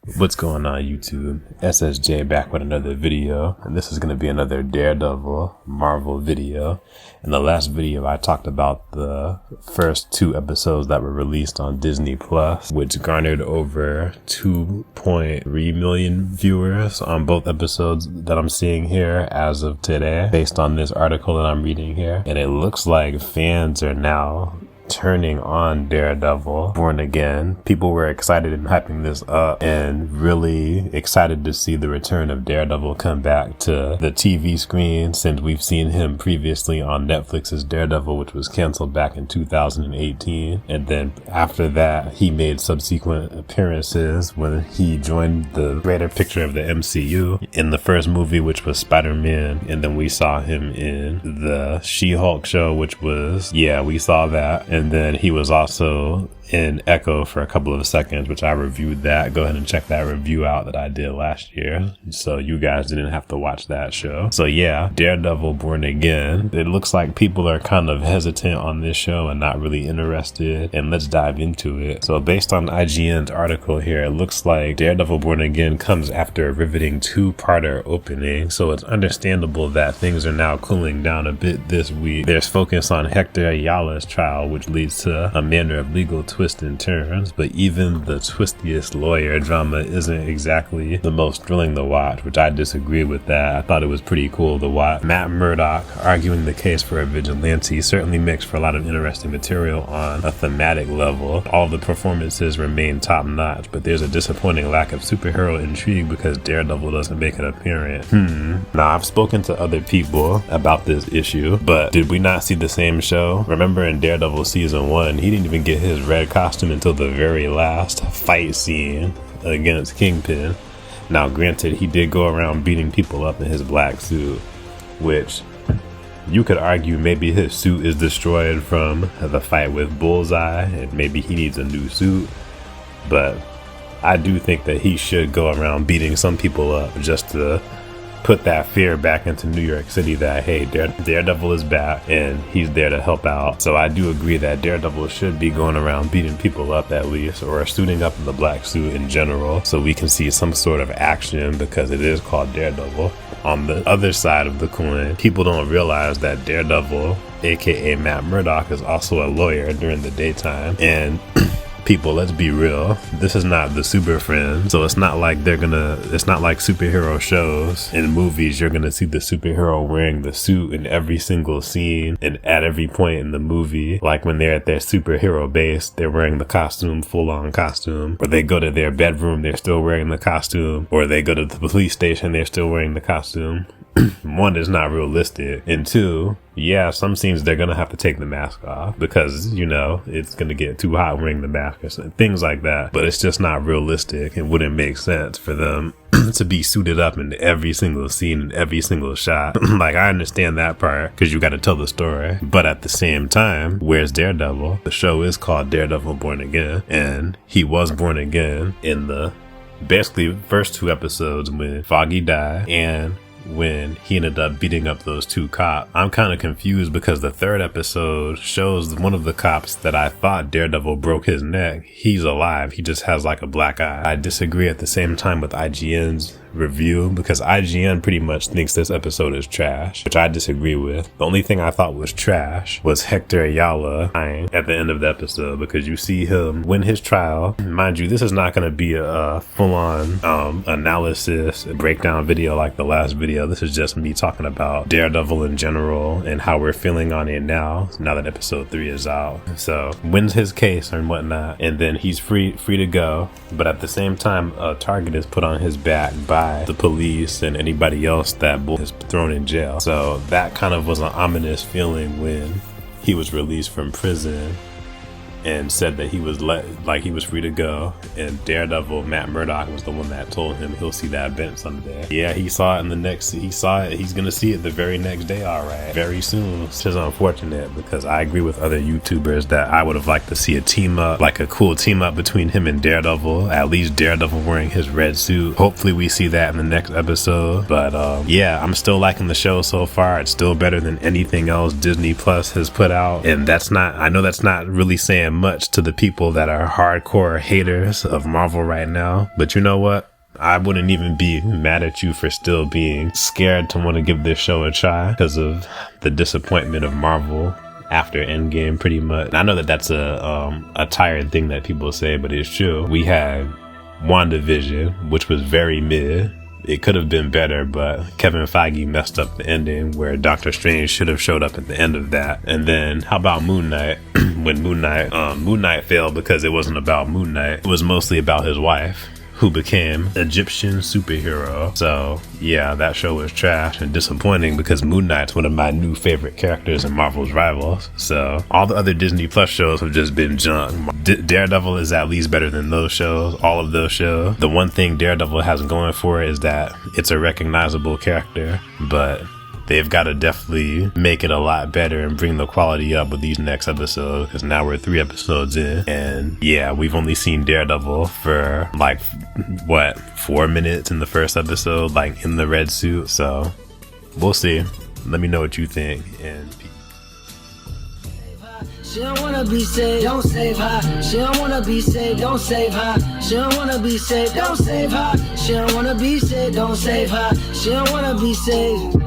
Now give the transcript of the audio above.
What's going on YouTube? SSJ back with another video, and this is going to be another Daredevil Marvel video. In the last video I talked about the first 2 episodes that were released on Disney Plus, which garnered over 2.3 million viewers on both episodes that I'm seeing here as of today, based on this article that I'm reading here. And it looks like fans are now turning on Daredevil Born Again. People were excited and hyping this up and really excited to see the return of Daredevil come back to the TV screen, since we've seen him previously on Netflix's Daredevil, which was canceled back in 2018. And then after that, he made subsequent appearances when he joined the greater picture of the MCU in the first movie, which was Spider-Man. And then we saw him in the She-Hulk show, which was, we saw that. And then he was also in Echo for a couple of seconds, which I reviewed that. Go ahead and check that review out that I did last year, so you guys didn't have to watch that show. So yeah, Daredevil Born Again. It looks like people are kind of hesitant on this show and not really interested, and let's dive into it. So based on IGN's article here, it looks like Daredevil Born Again comes after a riveting 2-parter opening, so it's understandable that things are now cooling down a bit this week. There's focus on Hector Ayala's trial, which leads to a manner of legal twists and turns, but even the twistiest lawyer drama isn't exactly the most thrilling to watch, which I disagree with that. I thought it was pretty cool to watch. Matt Murdock arguing the case for a vigilante certainly makes for a lot of interesting material on a thematic level. All the performances remain top notch, but there's a disappointing lack of superhero intrigue because Daredevil doesn't make an appearance. Now, I've spoken to other people about this issue, but did we not see the same show? Remember in Daredevil season 1, he didn't even get his red costume until the very last fight scene against Kingpin. Now granted, he did go around beating people up in his black suit, which you could argue maybe his suit is destroyed from the fight with Bullseye and maybe he needs a new suit, but I do think that he should go around beating some people up just to put that fear back into New York City that, hey, Daredevil is back and he's there to help out. So I do agree that Daredevil should be going around beating people up at least, or suiting up in the black suit in general, so we can see some sort of action because it is called Daredevil. On the other side of the coin, people don't realize that Daredevil, aka Matt Murdock, is also a lawyer during the daytime. And people, let's be real, this is not the Super Friends, so it's not like it's not like superhero shows. In movies, you're gonna see the superhero wearing the suit in every single scene and at every point in the movie. Like when they're at their superhero base, they're wearing the costume, full-on costume, or they go to their bedroom, they're still wearing the costume, or they go to the police station, they're still wearing the costume. 1, is not realistic, and 2, some scenes they're gonna have to take the mask off because, it's gonna get too hot wearing the mask or something, things like that. But it's just not realistic. It wouldn't make sense for them to be suited up in every single scene and every single shot. Like, I understand that part because you got to tell the story, but at the same time, where's Daredevil? The show is called Daredevil Born Again, and he was born again in the basically first 2 episodes when Foggy died and when he ended up beating up those 2 cops. I'm kind of confused because the 3rd episode shows one of the cops that I thought Daredevil broke his neck. He's alive. He just has like a black eye. I disagree at the same time with IGN's review because IGN pretty much thinks this episode is trash, which I disagree with. The only thing I thought was trash was Hector Ayala dying at the end of the episode, because you see him win his trial. Mind you, this is not going to be a full-on analysis breakdown video like the last video. This is just me talking about Daredevil in general and how we're feeling on it now that episode 3 is out. So wins his case and whatnot, and then he's free to go, but at the same time a target is put on his back by the police and anybody else that is thrown in jail. So that kind of was an ominous feeling when he was released from prison and said that he was he was free to go, and Daredevil Matt Murdock was the one that told him he'll see that event someday. Yeah, he saw it he's gonna see it the very next day, alright, very soon. It's just unfortunate because I agree with other YouTubers that I would have liked to see a team up, like a cool team up between him and Daredevil, at least Daredevil wearing his red suit. Hopefully we see that in the next episode. But I'm still liking the show so far. It's still better than anything else Disney Plus has put out, and I know that's not really saying saying much to the people that are hardcore haters of Marvel right now, but you know what? I wouldn't even be mad at you for still being scared to want to give this show a try because of the disappointment of Marvel after Endgame, pretty much. I know that that's a tired thing that people say, but it's true. We had WandaVision, which was very mid. It could have been better, but Kevin Feige messed up the ending where Doctor Strange should have showed up at the end of that. And then how about Moon Knight? When Moon Knight failed because it wasn't about Moon Knight. It was mostly about his wife, who became Egyptian superhero. So yeah, that show was trash and disappointing because Moon Knight's one of my new favorite characters in Marvel's rivals. So all the other Disney Plus shows have just been junk. Daredevil is at least better than those shows, all of those shows. The one thing Daredevil has going for it is that it's a recognizable character, but they've got to definitely make it a lot better and bring the quality up with these next episodes, because now we're 3 episodes in, and yeah, we've only seen Daredevil for like, what, 4 minutes in the first episode, like in the red suit. So we'll see. Let me know what you think. And she don't wanna be saved, don't save her. She don't wanna be saved, don't save her. She don't wanna be saved, don't save her. She don't wanna be saved, don't save her. She don't wanna be saved.